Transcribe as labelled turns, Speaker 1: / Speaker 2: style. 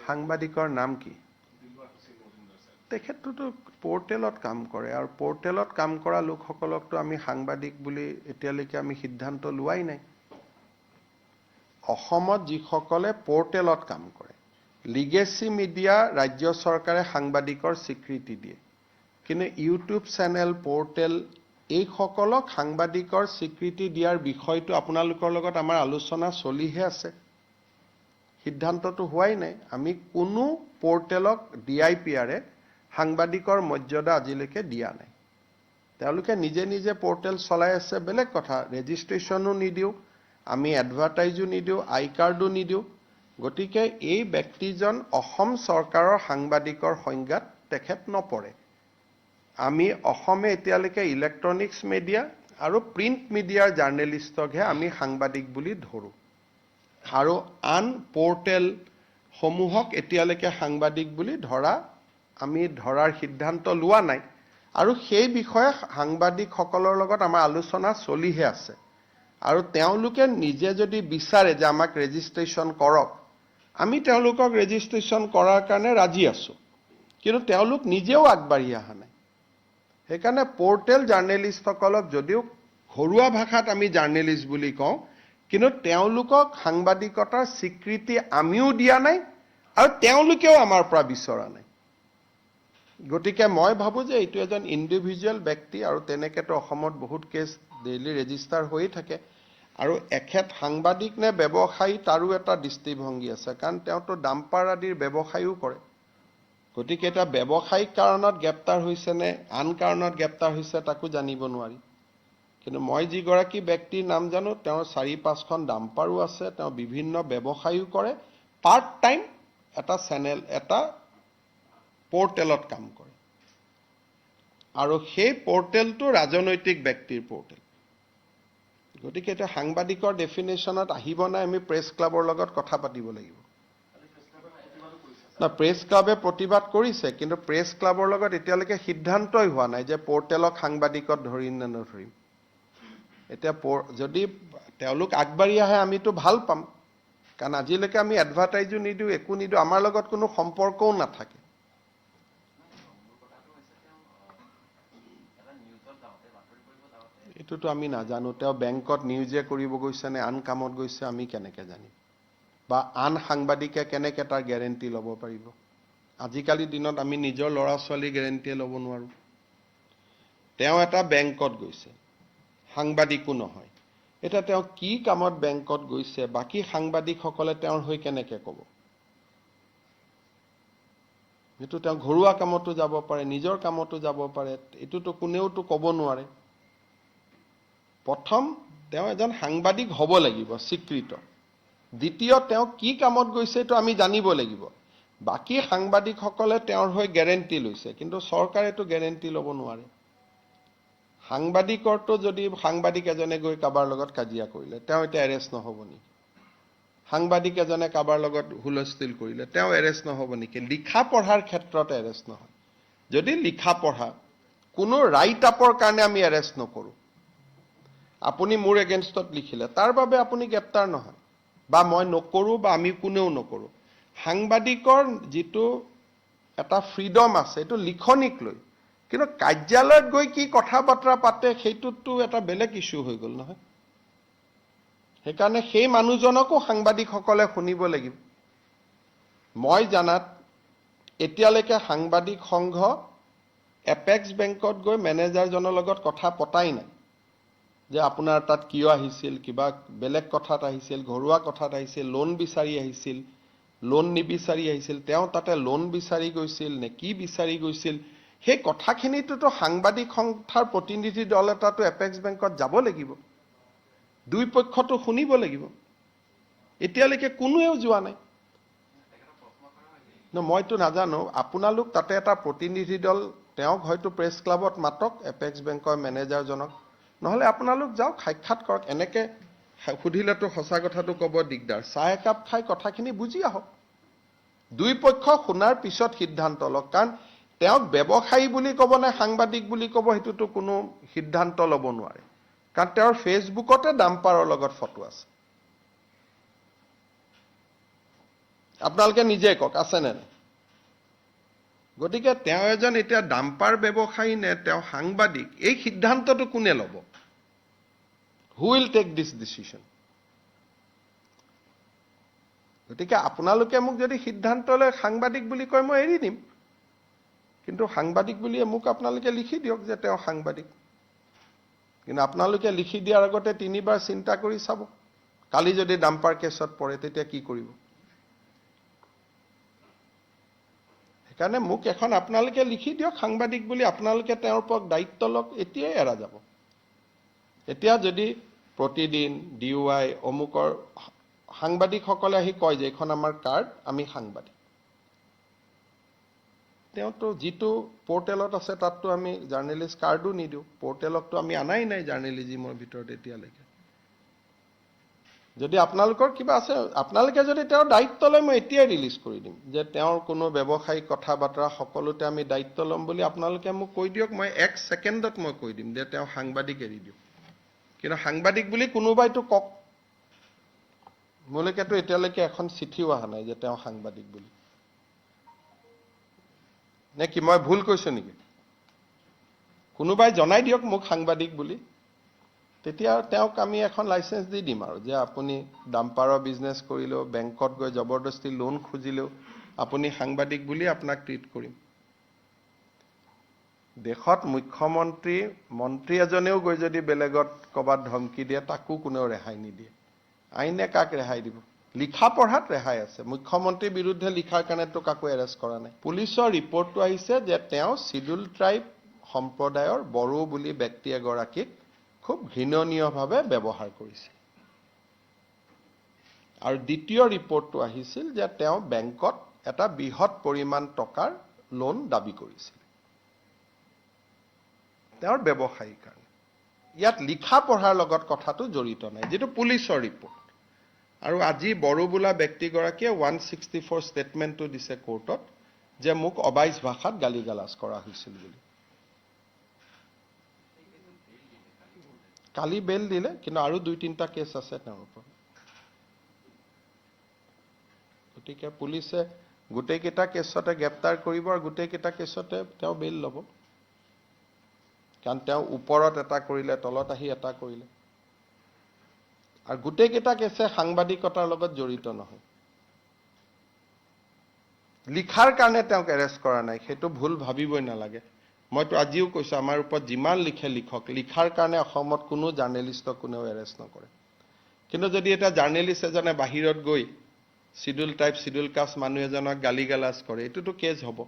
Speaker 1: সাংবাদিকৰ নাম কি তেখেতটো পোৰ্টেলত কাম কৰে আৰু পোৰ্টেলত কাম কৰা লোকসকলকতো আমি সাংবাদিক বুলি এতিয়ালৈকে আমি সিদ্ধান্ত লোৱাই নাই অসমত যিসকলে পোৰ্টেলত কাম কৰে লিগেসি মিডিয়া ৰাজ্য চৰকাৰে সাংবাদিকৰ স্বীকৃতি দিয়ে কিন্তু ইউটিউব চেনেল পোৰ্টেল এই সকলক সাংবাদিকৰ স্বীকৃতি দিয়াৰ বিষয়টো আপোনালোকৰ লগত আমাৰ আলোচনা চলিহে আছে সিদ্ধান্তটো হোৱাই নাই আমি কোনো পোৰ্টেলক ডিআইপিআৰে সাংবাদিকৰ মৰ্যাদা আজিলৈকে দিয়া নাই তেওঁলোকে নিজে নিজে পোৰ্টেল চলাই আছে বেলেগ কথা ৰেজিষ্ট্ৰেচনো নিদিও আমি এডভাৰটাইজো নিদিও আই কাৰ্ডো নিদিও গতিকে এই ব্যক্তিজন অসম চৰকাৰৰ সাংবাদিকৰ সংজ্ঞাত তেখেত নপৰে আমি অসমে এতিয়ালৈকে ইলেক্ট্ৰনিক্স মিডিয়া আৰু প্ৰিণ্ট মিডিয়াৰ জাৰ্নেলিষ্টকহে আমি সাংবাদিক বুলি ধৰো আৰু আন পোৰ্টেল সমূহক এতিয়ালৈকে সাংবাদিক বুলি আমি ধৰাৰ সিদ্ধান্ত লোৱা নাই আৰু সেই বিষয়ে সাংবাদিকসকলৰ লগত আমাৰ আলোচনা চলিহে আছে আৰু তেওঁলোকে নিজে যদি বিচাৰে যে আমাক ৰেজিষ্ট্ৰেচন কৰক আমি তেওঁলোকক ৰেজিষ্ট্ৰেচন কৰাৰ কাৰণে ৰাজি আছো কিন্তু তেওঁলোক নিজেও আগবাঢ়ি অহা নাই সেইকাৰণে পোৰ্টেল জাৰ্নেলিষ্টসকলক যদিও ঘৰুৱা ভাষাত আমি জাৰ্নেলিষ্ট বুলি কওঁ কিন্তু তেওঁলোকক সাংবাদিকতাৰ স্বীকৃতি আমিও দিয়া নাই আৰু তেওঁলোকেও আমাৰ পৰা বিচৰা নাই গতিকে মই ভাবো যে এইটো এজন ইন্ডিভিজুৱেল ব্যক্তি আৰু তেনেকেতো অসমত বহুত কেছ ডেইলি ৰেজিষ্টাৰ হৈ থাকে আৰু এখেত সাংবাদিক নে ব্যৱসায়ী তাৰো এটা দৃষ্টিভংগী আছে কাৰণ তেওঁতো ডাম্পাৰ আদিৰ ব্যৱসায়ও কৰে গতিকে এটা ব্যৱসায়িক কাৰণত গ্ৰেপ্তাৰ হৈছে নে আন কাৰণত গ্ৰেপ্তাৰ হৈছে তাকো জানিব নোৱাৰি কিন্তু মই যিগৰাকী ব্যক্তিৰ নাম জানো তেওঁৰ 4-5খন ডাম্পাৰো আছে তেওঁ বিভিন্ন ব্যৱসায়ও কৰে পাৰ্ট টাইম এটা চেনেল এটা পোৰ্টেলত কাম কৰে আৰু সেই পোৰ্টেলটো ৰাজনৈতিক ব্যক্তিৰ পোৰ্টেল গতিকে এটা সাংবাদিকৰ ডেফিনেশ্যনত আহিব নাই আমি প্ৰেছ ক্লাবৰ লগত কথা পাতিব লাগিব না প্ৰেছ ক্লাবে প্ৰতিবাদ কৰিছে কিন্তু প্ৰেছ ক্লাবৰ লগত এতিয়ালৈকে সিদ্ধান্তই হোৱা নাই যে পোৰ্টেলক সাংবাদিকত ধৰিম নে নধৰিম এতিয়া যদি তেওঁলোক আগবাঢ়ি আহে আমিতো ভাল পাম কাৰণ আজিলৈকে আমি এডভাৰটাইজো নিদিও একো নিদিও আমাৰ লগত কোনো সম্পৰ্কও নাথাকে এটোতো আমি নাজানো তেওঁ বেংকত নিউজে কৰিব গৈছে নে আন কামত গৈছে আমি কেনেকৈ জানিম বা আন সাংবাদিকে কেনেকৈ তাৰ গ্যাৰেণ্টি ল'ব পাৰিব আজিকালি দিনত আমি নিজৰ ল'ৰা ছোৱালী গ্যাৰেণ্টি ল'ব নোৱাৰো তেওঁ এটা বেংকত গৈছে সাংবাদিকো নহয় এটা তেওঁ কি কামত বেংকত গৈছে বাকি সাংবাদিকসকলে তেওঁৰ হৈ কেনেকৈ ক'ব এটো তেওঁ ঘৰুৱা কামতো যাব পাৰে নিজৰ কামতো যাব পাৰে এটোতো কোনেওতো ক'ব নোৱাৰে প্ৰথম তেওঁ এজন সাংবাদিক হ'ব লাগিব স্বীকৃত দ্বিতীয় তেওঁ কি কামত গৈছে তো আমি জানিব লাগিব বাকি সাংবাদিকসকলে তেওঁৰ হৈ গ্যাৰেণ্টি লৈছে কিন্তু চৰকাৰেতো গ্যাৰেণ্টি ল'ব নোৱাৰে সাংবাদিকৰটো যদি সাংবাদিক এজনে গৈ কাবাৰ লগত কাজিয়া কৰিলে তেওঁ এটা এৰেষ্ট নহব নেকি সাংবাদিক এজনে কাবাৰ লগত হুলস্থুল কৰিলে তেওঁ এৰেষ্ট নহব নেকি লিখা পঢ়াৰ ক্ষেত্ৰত এৰেষ্ট নহয় যদি লিখা পঢ়া কোনো ৰাইট আপৰ কাৰণে আমি এৰেষ্ট নকৰো আপুনি মোৰ এগেইনষ্টত লিখিলে তাৰ বাবে আপুনি গ্ৰেপ্তাৰ নহয় বা মই নকৰো বা আমি কোনেও নকৰো সাংবাদিকৰ যেটো এটা ফ্ৰীডম আছে এটো লিখনিক লৈ কিন্তু কাৰ্যালয়ত গৈ কি কথা বতৰা পাতে সেইটোতো এটা বেলেগ ইস্যু হৈ গল নহয় সেইকাৰণে সেই মানুহজনকো সাংবাদিকসকলে শুনিব লাগিব মই জানাত এতিয়ালৈকে সাংবাদিক সংঘ এপেক্স বেংকত গৈ মেনেজাৰজনৰ লগত কথা পতাই নাই যে আপোনাৰ তাত কিয় আহিছিল কিবা বেলেগ কথাত আহিছিল ঘৰুৱা কথাত আহিছিল লোন বিচাৰি আহিছিল লোন নিবিচাৰি আহিছিল তেওঁ তাতে লোন বিচাৰি গৈছিল নে কি বিচাৰি গৈছিল সেই কথাখিনিটো সাংবাদিক সংস্থাৰ প্ৰতিনিধি দল এটাটো এপেক্স বেংকত যাব লাগিব দুই পক্ষটো শুনিব লাগিব এতিয়ালৈকে কোনোৱেও যোৱা নাই মইতো নাজানো আপোনালোক তাতে এটা প্ৰতিনিধি দল তেওঁক হয়তো প্ৰেছ ক্লাবত মাতক এপেক্স বেংকৰ মেনেজাৰজনক নহলে আপোনালোক যাওক সাক্ষাৎ কৰক এনেকে সুধিলেতো সঁচা কথাটো ক'ব দিগদাৰ চাহ একাপ খাই কথাখিনি বুজি আহক দুই পক্ষ শুনাৰ পিছত সিদ্ধান্ত লওক কাৰণ তেওঁক ব্যৱসায়ী বুলি ক'ব নে সাংবাদিক বুলি ক'ব হেতুটো কোনো সিদ্ধান্ত ল'ব নোৱাৰে কাৰণ তেওঁৰ ফেসবুকতে ডাম্পাৰৰ লগত ফটো আছে আপোনালোকে নিজে কওক আছেনে নাই? গতিকে তেওঁ এজন এতিয়া ডাম্পাৰ ব্যৱসায়ী নে তেওঁ সাংবাদিক, এই সিদ্ধান্তটো কোনে ল'ব? Who will take this decision? গতিকে আপোনালোকে মোক যদি সিদ্ধান্ত লৈ সাংবাদিক বুলি কয় মই এৰি দিম, কিন্তু সাংবাদিক বুলিয়ে মোক আপোনালোকে লিখি দিয়ক যে তেওঁ সাংবাদিক। কিন্তু আপোনালোকে লিখি দিয়াৰ আগতে 3বাৰ চিন্তা কৰি চাব, কালি যদি ডাম্পাৰ কেছত পৰে তেতিয়া কি কৰিব। সেইকাৰণে মোক এখন আপোনালোকে লিখি দিয়ক সাংবাদিক বুলি, আপোনালোকে তেওঁৰ ওপৰত দায়িত্ব লওক, এতিয়াই এৰা যাব। এতিয়া যদি প্ৰতিদিন DUI অমুকৰ সাংবাদিকসকলে আহি কয় যে এইখন আমাৰ কাৰ্ড, আমি সাংবাদিক, তেওঁতো যিটো পৰ্টেলত আছে তাততো আমি জাৰ্নেলিষ্ট কাৰ্ডো নিদিওঁ, পৰ্টেলততো আমি আনাই নাই জাৰ্নেলিজিমৰ ভিতৰত এতিয়ালৈকে। যদি আপোনালোকৰ কিবা আছে, আপোনালোকে যদি তেওঁৰ দায়িত্ব লয় মই এতিয়াই ৰিলিজ কৰি দিম যে তেওঁৰ কোনো ব্যৱসায়িক কথা বতৰা সকলোতে আমি দায়িত্ব ল'ম বুলি আপোনালোকে মোক কৈ দিয়ক, মই 1 ছেকেণ্ডত মই কৈ দিম যে তেওঁ সাংবাদিক এৰি দিওঁ। কিন্তু সাংবাদিক বুলি কোনোবাইতো কওক, মোলৈকেতো এতিয়ালৈকে এখন চিঠিও অহা নাই যে তেওঁ সাংবাদিক বুলি। নে কি মই ভুল কৈছো নেকি? কোনোবাই জনাই দিয়ক মোক সাংবাদিক বুলি, তেতিয়া তেওঁক আমি এখন লাইচেন্স দি দিম আৰু যে আপুনি ডাম্পাৰৰ বিজনেছ কৰিলেও, বেংকত গৈ জবৰদস্তি লোন খুজিলেও আপুনি সাংবাদিক বুলি আপোনাক ট্ৰিট কৰিম। দেশত মুখ্যমন্ত্ৰী, মন্ত্ৰী এজনেও গৈ যদি বেলেগত ক'বাত ধমকি দিয়ে তাকো কোনেও ৰেহাই নিদিয়ে। আইনে কাক ৰেহাই দিব? লিখা পঢ়াত ৰেহাই আছে, মুখ্যমন্ত্ৰীৰ বিৰুদ্ধে লিখাৰ কাৰণেতো কাকো এৰেষ্ট কৰা নাই। পুলিচৰ ৰিপৰ্টটো আহিছে যে তেওঁ শিডিউল ট্ৰাইব সম্প্ৰদায়ৰ বড়ো বুলি ব্যক্তি এগৰাকীক খুব ঘৃণনীয়ভাৱে ব্যৱহাৰ কৰিছে। আৰু দ্বিতীয় ৰিপৰ্টটো আহিছিল যে তেওঁ বেংকত এটা বৃহৎ পৰিমাণ টকাৰ লোন দাবী কৰিছিল তেওঁৰ ব্যৱসায়ীৰ কাৰণে। ইয়াত লিখা পঢ়াৰ লগত কথাটো জড়িত নাই, যিটো পুলিচৰ ৰিপৰ্ট। আৰু আজি বড়ো বোলা ব্যক্তিগৰাকীয়ে 164 ষ্টেটমেণ্টটো দিছে কোৰ্টত যে মোক অবাইচ ভাষাত গালিগালাজ কৰা হৈছিল বুলি। কালি বেল দিলে, কিন্তু আৰু 2-3টা কেছ আছে তেওঁৰ ওপৰত। গতিকে পুলিচে গোটেইকেইটা কেছতে গ্ৰেপ্তাৰ কৰিব আৰু গোটেইকেইটা কেছতে তেওঁ বেল ল'ব, কাৰণ তেওঁ ওপৰত এটা কৰিলে, তলত আহি এটা কৰিলে। আৰু গোটেইকেইটা কেছে সাংবাদিকতাৰ লগত জড়িত নহয়। লিখাৰ কাৰণে তেওঁক এৰেষ্ট কৰা নাই, সেইটো ভুল ভাবিবই নালাগে। মইতো আজিও কৈছো আমাৰ ওপৰত যিমান লিখে লিখক, লিখাৰ কাৰণে অসমত কোনো জাৰ্নেলিষ্টক কোনেও এৰেষ্ট নকৰে। কিন্তু যদি এটা জাৰ্নেলিষ্ট এজনে বাহিৰত গৈ শিডিউল টাইপ, শিডিউল কাষ্ট মানুহ এজনক গালিগালাজ কৰে, এইটোতো কেছ হ'ব।